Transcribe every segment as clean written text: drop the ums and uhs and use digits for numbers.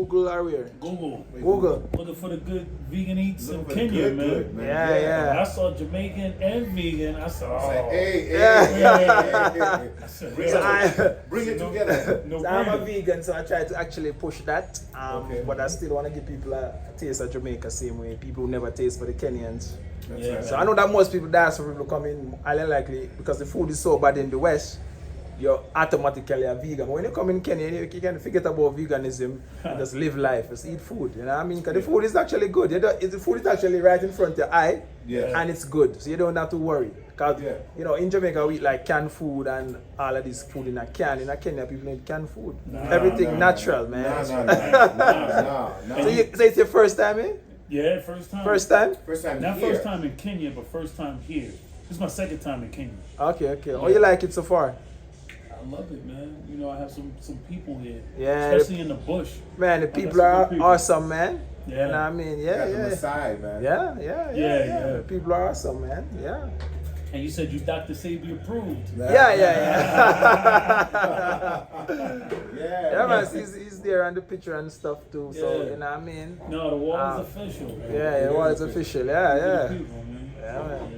Google or where? Google. Looking for the good vegan eats in Kenya, man. Yeah. I saw Jamaican and vegan. I saw. Hey. I said, Bring it together. So I'm a vegan, so I try to actually push that. But I still want to give people a taste of Jamaica, same way people who never taste for the Kenyans. Yeah. So I know that most people, that's for people come in island likely because the food is so bad in the West. You're automatically a vegan. But when you come in Kenya, you can forget about veganism and just live life, just eat food. You know what I mean? Because the food is actually good. The food is actually right in front of your eye, and it's good. So you don't have to worry. Because, you know, in Jamaica, we eat like canned food and all of this food in a can. In Kenya, people eat canned food. Everything natural, man. No. So it's your first time, eh? Yeah, first time. First time? Not first time in Kenya, but first time here. This is my second time in Kenya. Okay. Oh, you like it so far? I love it, man. You know, I have some people here. Yeah. Especially in the bush. Man, the people are awesome, man. Yeah. You know what I mean? Yeah. The side, man. Yeah. Yeah. People are awesome, man. Yeah. And you said you Dr. Sabi approved. Yeah. Yeah, man. He's there on the picture and stuff too. So you know what I mean? No, the water's official. Yeah, the water's official. Yeah. People, man.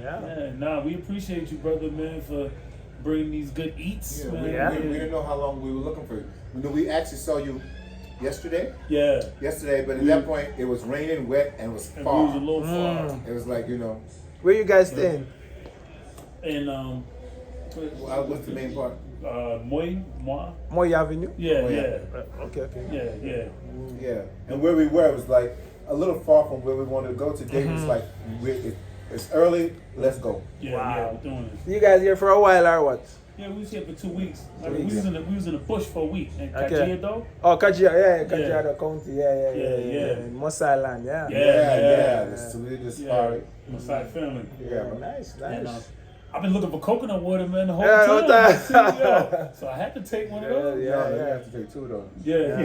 Yeah. Nah, we appreciate you, brother, man, for bringing these good eats. Yeah, we didn't know how long we were looking for you. We actually saw you yesterday. Yeah. Yesterday, but at that point it was raining, wet, and it was far. It was a little far. It was like, you know. Where you guys staying? And what's the main part? Moy Avenue? Yeah. Okay. Yeah. And where we were was like a little far from where we wanted to go today. Was like it's early, let's go. Yeah, we're doing it. You guys here for a while or what? Yeah, we was here for 2 weeks. We was in the bush for a week. And Kajiado? Oh, Kajiado County, yeah. In Moss Island, yeah. The sweetest part. Masai family. Yeah, nice. And, I've been looking for coconut water, man, the whole time. So I had to take one of those. You have to take two of those. Yeah.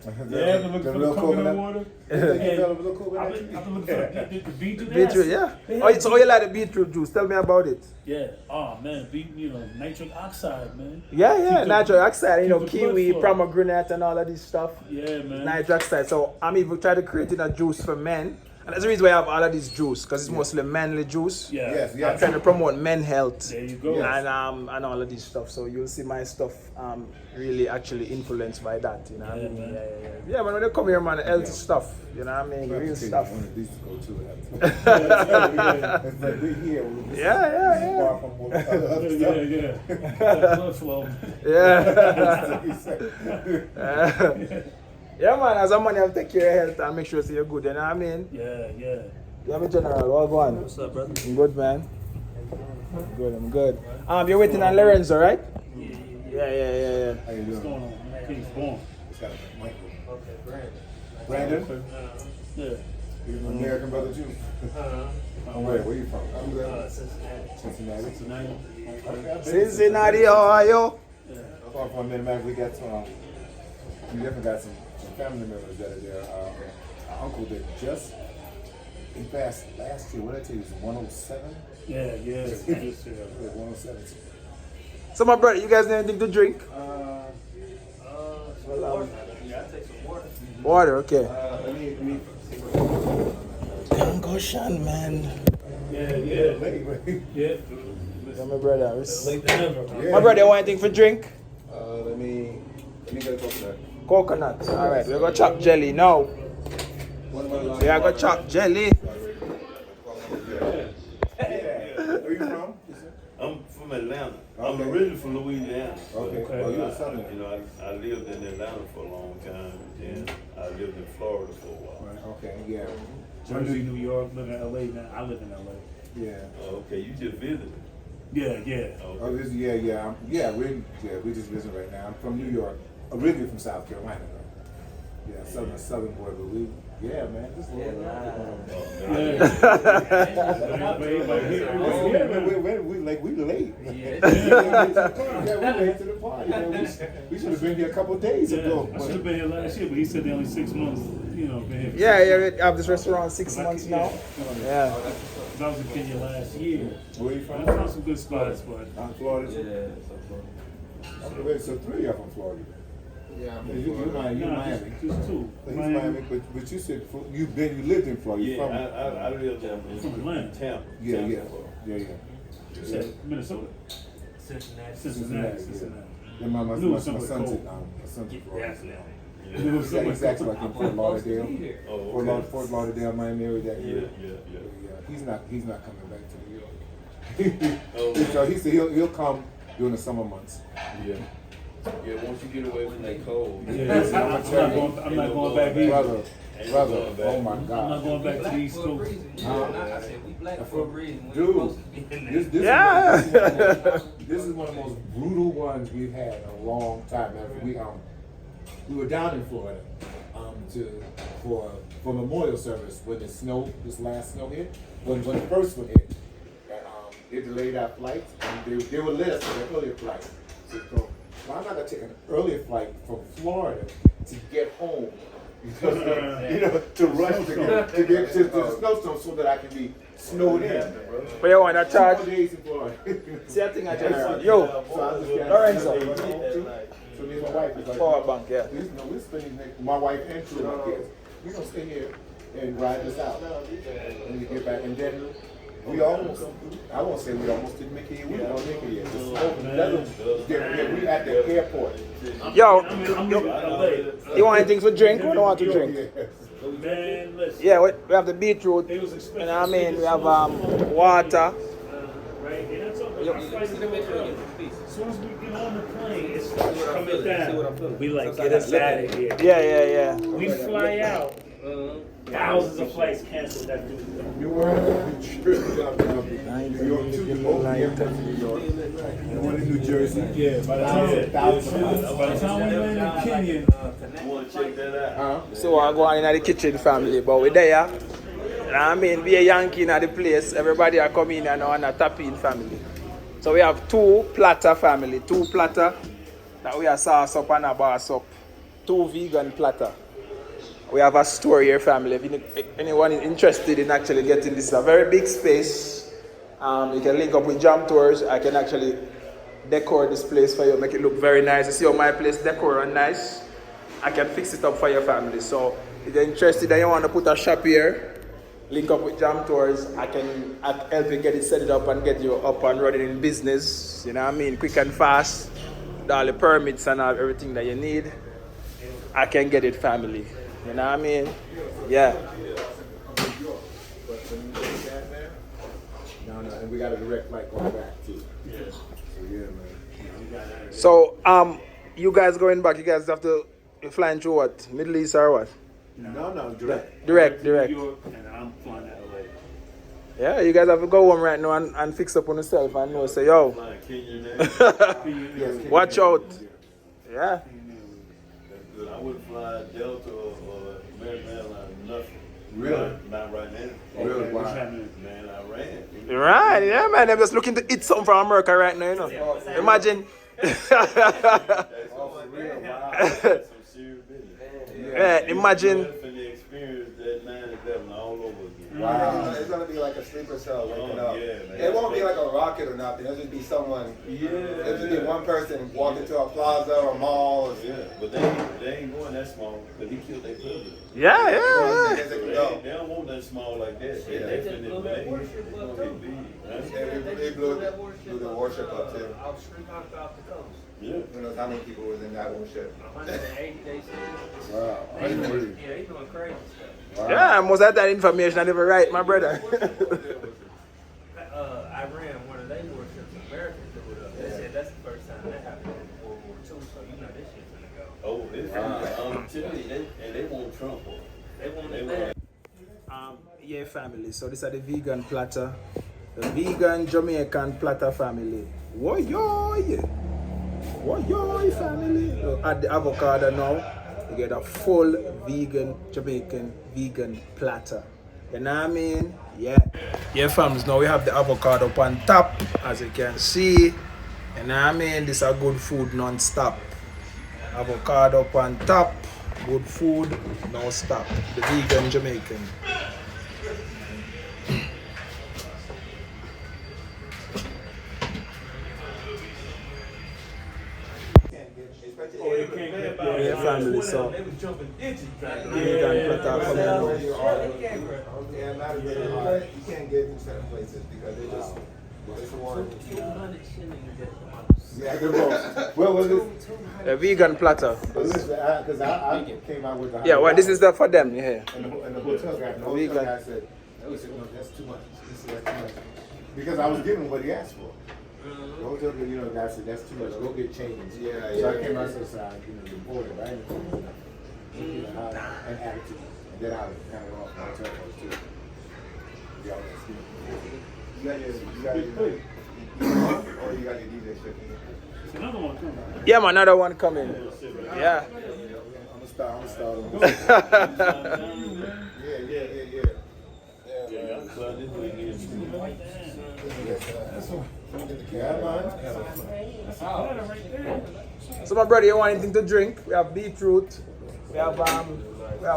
I've been looking for the coconut water. I've been looking for the beetroot. Beetroot, yeah. So you like the beetroot juice? Tell me about it. Yeah. Oh man, nitric oxide, man. Yeah, nitric oxide. You know, kiwi, pomegranate, and all of this stuff. Yeah, man. Nitric oxide. So I'm even trying to create a juice for men. And that's the reason why I have all of this juice, because it's mostly manly juice. Yeah. I'm trying to promote men health. There you go. And all of this stuff. So you'll see my stuff really actually influenced by that. You know what I mean? Yeah, man, when you come here, man, healthy stuff. You know what I mean? Real stuff. One of these to go to. It's like we're here. Yeah. Far from what Blood flow. Yeah, man, as a man, you have to take care of your health and make sure you're good, you know what I mean? Yeah. You have a general, what go on? What's up, brother? I'm good, man. I'm good. You're waiting on Lorenzo, right? Yeah. How you doing? What's going on? He's born. Brandon? Yeah. You're an American brother too. Where you from? Cincinnati, Ohio. Far from Mid-America, we got we definitely got some family members that are there. Our uncle that he passed last year. What did I tell you? It was 107? Yeah. 107. So my brother, you guys need anything to drink? Water. Yeah, I take some water. Water, okay. Let me Concussion, man. Yeah. My brother. Late than ever. My brother, you want anything for drink? let me get a coconut. Coconut. All right, we're gonna chop jelly now. We are gonna chop jelly. Where you from? I'm from Atlanta. I'm originally from Louisiana. Okay. Well, you're a Southerner. You know, I lived in Atlanta for a long time, and then I lived in Florida for a while. Right. Okay. Yeah. Jersey, New York, live in LA now. I live in LA. Yeah. Oh, okay, you just visited. Yeah. Okay. Oh, this, we're just visiting right now. I'm from New York, originally from South Carolina, though. Yeah, southern boy, but man, this Yeah, we late. Yeah. We late to the party. We should have been here a couple of days ago. I should have been here last year, but he said they only 6 months. You know, been here. Yeah, we have this restaurant 6 months now. Yeah. I was in Kenya last year. Where you from? I found some good spots, but I'm Florida. Yeah, Okay, so 3 of you from Florida. Yeah, You Miami. Just two. He's Miami, but you said you lived in Florida. You Yeah, from? I lived From Atlanta. in Tampa. Yeah. You said Minnesota? Cincinnati. Yeah, my son's in Florida. Yeah, exactly like in Fort Lauderdale. Oh, okay. Fort Lauderdale, Miami area that area. Yeah. He's not coming back to New York. Oh, So he said he'll come during the summer months. yeah. Yeah, once you get away from that cold. Yeah, I'm not going back either. Brother, oh my I'm God. not going back to the East Coast. I said we black for a reason. Dude, this is one of the most brutal ones we've had in a long time. We were down in Florida for memorial service when this last snow hit, when the first one hit. They delayed our flights and they were let us on an earlier flight. So I'm not gonna take an earlier flight from Florida to get home. Because, to rush to get to the snowstorm so that I can be snowed in. But you want to charge? 4 days in Florida. See, I think I just. Yo, Lorenzo. So me and my wife is like, Power bank, yeah. We're spending my wife and two of my kids. We're gonna stay here and ride this out. And we get back, and then we almost, I won't say we almost didn't make it here. We don't make it here. We at the airport. Yo, I'm in LA. you want anything to drink? What do you want to drink? Man, listen. Yeah, we have the beetroot. It was expensive. You know what I mean? We have water. Right? And that's all. As soon as we get on the plane, it's coming down. We like, get us out of here. Yeah. We fly out. Thousands of flights canceled that dude. You were New York too. The one in New Jersey. Yeah, by the time we land in Kenya. You want to check that out? So I go on in the kitchen family, but we're there. You know what I mean? Be a Yankee in the place. Everybody are coming and on a tapping family. So we have two platter family. Two platter that we are sauce up and a boss up. Two vegan platter. We have a store here, family. If anyone is interested in actually getting this, is a very big space. You can link up with Jam Tours. I can actually decor this place for you, make it look very nice. You see how my place decor and nice? I can fix it up for your family. So if you're interested and you want to put a shop here, link up with Jam Tours. I can help you get it set up and get you up and running in business. You know what I mean? Quick and fast. With all the permits and all, everything that you need. I can get it, family. You know what I mean? Yeah. No, and we got a direct flight going back too. So yeah, man. So you guys going back? You guys have to flying through what? Middle East or what? No, direct. Direct. New York, and I'm flying to LA. Yeah, you guys have to go home right now and fix up on yourself and know. Say yo, Flying Kenya now. watch out. Yeah. I wouldn't fly Delta or American Airlines, nothing. Really? Not right now. Really? What's Wow. happening? Man, I ran. Right, yeah, man. They're just looking to eat something from America right now, you know. Imagine. That's for real. Wow. That's some serious business. Yeah, imagine. And the experience that 9/11 all over again. Wow, it's gonna be like a sleeper cell waking up. Yeah, man. It won't be like a rocket or nothing. It'll just be someone. It'll just be one person walking to a plaza or mall. Yeah, but they ain't going that small because he killed their president. Yeah. They don't want that small like that. They finna gonna get big. They blew the warship up too. Yeah. Who knows how many people was in that warship? 180 days. Wow. Yeah, he's doing crazy stuff. Yeah, most of that information I never write, my brother. Iran, one of their warships, Americans blew it up. They said that's the first time that happened in World War II, so you know this shit's gonna go. Oh, it's they want Trump. They want it back. Yeah, family. So these are the vegan platter, the vegan Jamaican platter family. Woyoy, family. So add the avocado now. You get a full vegan Jamaican vegan platter. You know what I mean? Yeah. Yeah, families. Now we have the avocado up on top, as you can see. You know what I mean? This is good food non-stop. Avocado up on top. Good food, no stop. The vegan Jamaican. Oh, you can't get family. So They was jumping ditches back then. vegan platter coming out. Yeah, not a good hard. You can't get to certain places because they just it's one. 200 shillings at the most. Yeah, good boss. Well, was it? A vegan platter. Because I came out with the Yeah, well, this is the for them. Yeah. And the hotel guy, Vegan. said, no, that's too much. He said, that's too much. Because I was giving what he asked for. The hotel guy said, that's too much. Go get change. Yeah, So I yeah. came out to the side, the border, right? And attitude. And then I was kind of off my hotel folks too. Y'all can see. You got your or you got your DJ shifting. Another one coming. Yeah, man, another one coming. Yeah. I'm gonna start on Yeah, I'm glad this weekend. So, my brother, you want anything to drink? We have beetroot. We have water. Yeah,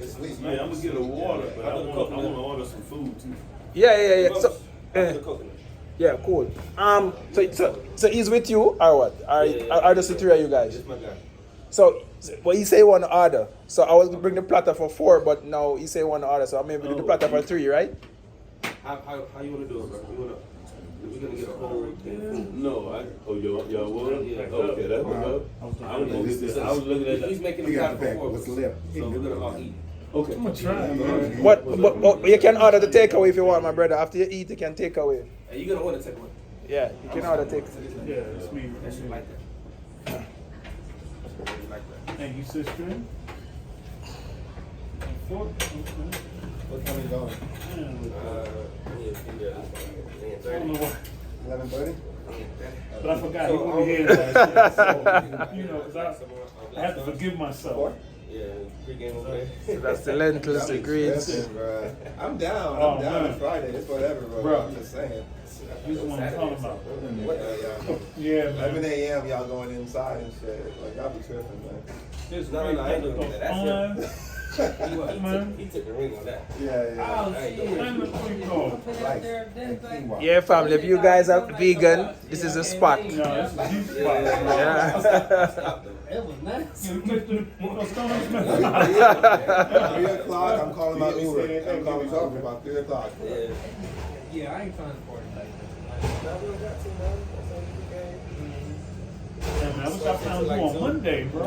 I'm gonna get a water, but I wanna order some food too. Yeah. So, yeah, cool. So he's with you or what? Are the three of you guys? My guy. So, well, he say one order. So I was gonna bring the platter for 4, but now he say one order. So maybe do the platter for 3, right? How you wanna do it, bro? We gonna get a whole thing. No, y'all want? Yeah. Okay, that's enough. I was looking at He's making We the got platter the for back. 4 What's of us. left? So we're gonna all eat. Okay. I'm gonna try, man. But you can order the takeaway if you want, my brother. After you eat, you can take away. Hey, you gonna order take one? Yeah, you can order take. Yeah, it's me. That's like that. Thank you, sister. What time you going? I don't know why. 11:30. But I forgot he went here last year, so, you know, because I have to forgive myself. Yeah, pregame over there. So that's the lentils, the greens. I'm down. Oh, I'm down man. on Friday. It's whatever, bro. Bro. I'm just saying. You the one I'm talking about. Yeah, Yeah, 11 man. a.m. y'all going inside and shit. Like y'all be tripping, man. This No, I ain't doing that. That's fun. He took the ring on that. Yeah. Oh, shit. And the free call. Quinoa. Yeah, family. If you guys are vegan, this is a spot. No, this is juice spot, bro. Yeah. It was nice. You missed the stomach 3 o'clock. I'm calling my Uber. I'm calling talking about 3 o'clock. Yeah, I ain't trying to party like Yeah, man, I wish I found you on Monday, bro.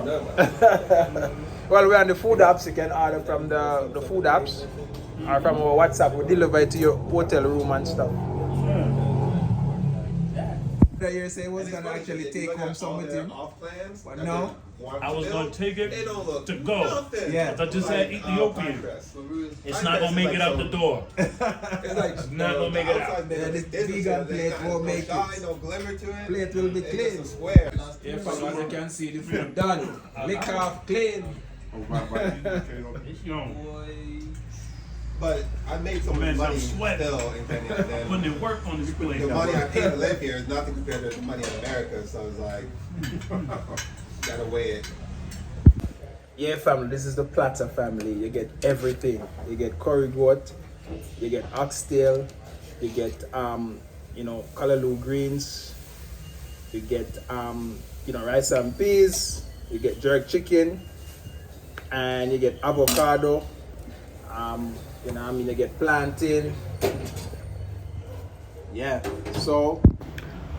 Well, we're on the food apps. You can order from the food apps or from our WhatsApp. We deliver it to your hotel room and stuff. Yeah. You say was gonna actually take home some with him. Off plans, But no. I was gonna take it They don't look to go. nothing. Yeah. I just had Ethiopian. It's not gonna make it out the door. It's like not gonna make it out. outside Yeah, this business, vegan so plate there's won't no make shine, it. no glimmer to it. Plate will be It's clean. just a square. Yeah, fam, as you can see, the food done. Lick off, clean. It's young. But I made so Man, much I'm money sweating. still in Kenya. and then Putting in work on this place. The money I pay to live here is nothing compared to the money in America. So it's like, gotta weigh it. Yeah, family, this is the platter family. You get everything. You get curry goat, you get oxtail, you get Callaloo Greens, you get rice and peas, you get jerk chicken, and you get avocado. You get plantain. Yeah. So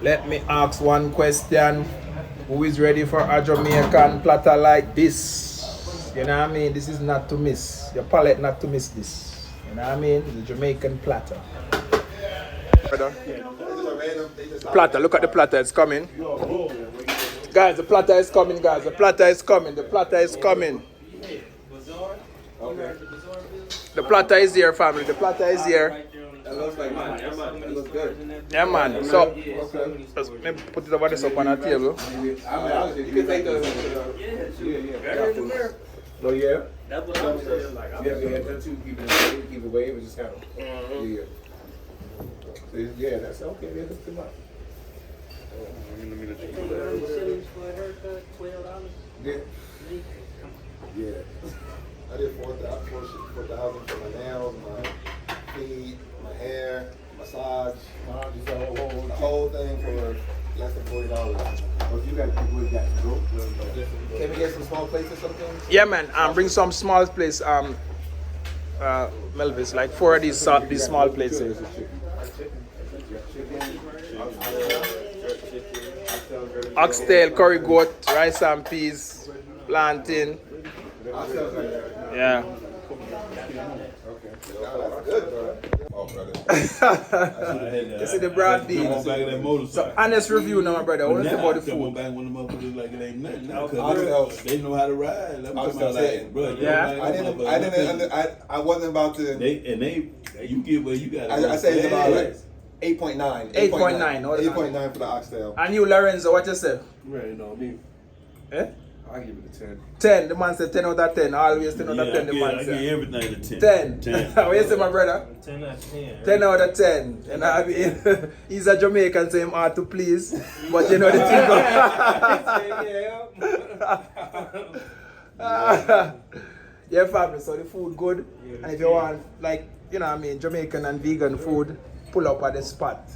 let me ask one question. Who is ready for a Jamaican platter like this? You know what I mean? This is not to miss. Your palate not to miss this. You know what I mean? It's a Jamaican platter. Platter, look at the platter, it's coming. Guys, the platter is coming, guys. The platter is coming. The platter is coming. The platter is here, family. The platter is here. That looks like mine. That looks good. Yeah, man. So, let's maybe put it over this up on the table. You can take the. Oh yeah? That's what I'm saying. Like, I'm Yeah, that too. Keep it away, but just kind of. Yeah. So, yeah, that's okay. That's too much. shillings for a haircut, $12. Yeah. Yeah. I did 4,000 for my nails, my feet, my hair, massage, the whole thing for less than $40. if you got people with that, go. Can we get some small plates or something? Yeah, man. Bring some small plates. Melvis, like 4 of these small plates. Here. Oxtail, curry goat, rice and peas, plantain. Yeah. Oh, brother. You see the broad beans. So honest review now, my brother. What do you think about the food? Back when the motherfuckers like it ain't nothing now, Oxtail. they know how to ride. I'm talking about like, bro, Yeah. I wasn't about to. You get where you got. I say it's about like 8.9. 8.9. 8.9 for the oxtail. And you, Lorenzo, what you say? Right, no, me. Eh? I give it a 10. 10. The man said 10 out of 10. Always 10 out of 10. The man I give said. everything a 10. 10. What you say, my brother? 10 out of 10. 10 out of 10. And I mean, he's a Jamaican, so him hard to please. But you know the thing. Yeah, family. So the food good. And if you want, like, you know what I mean, Jamaican and vegan food, pull up at the spot.